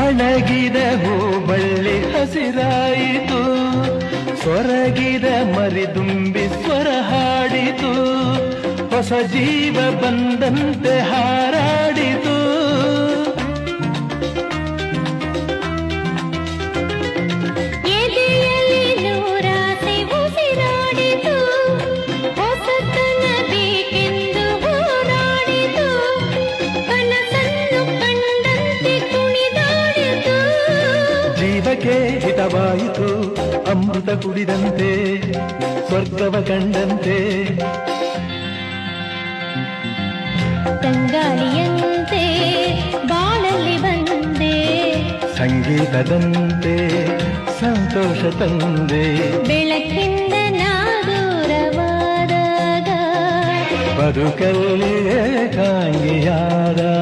ಒಣಗಿದ ಹೂಬಳ್ಳಿ ಹಸಿರಾಯಿತು, ಸೊರಗಿದ ಮರಿದುಂಬಿ ಸ್ವರ ಹಾಡಿತು, ಹೊಸ ಜೀವ ಬಂದಂತೆ ಹಾರಾಡಿತು. ಎದೆಯಲ್ಲಿ ನೂರಾಸೆ ಉಸಿರಾಡಿತು, ಹೊಸತನ ಬೇಕೆಂದು ಹೋರಾಡಿತು, ಕನಸನ್ನು ಕಂಡಂತೆ ಕುಣಿದಾಡಿತು. ಜೀವಕ್ಕೆ ಹಿತವಾಯಿತು ಅಮೃತ ಕುಡಿದಂತೆ, ಸ್ವರ್ಗವ ಕಂಡಂತೆ. ತಂಗಾಳಿಯಂತೆ ಬಾಳಲ್ಲಿ ಬಂದೆ, ಸಂಗೀತದಂತೆ ಸಂತೋಷ ತಂದೆ. ಬೆಳಕಿಂದ ನಾ ದೂರವಾದಾಗ, ಬದುಕಲ್ಲಿ ಏಕಾಂಗಿಯಾದಾಗ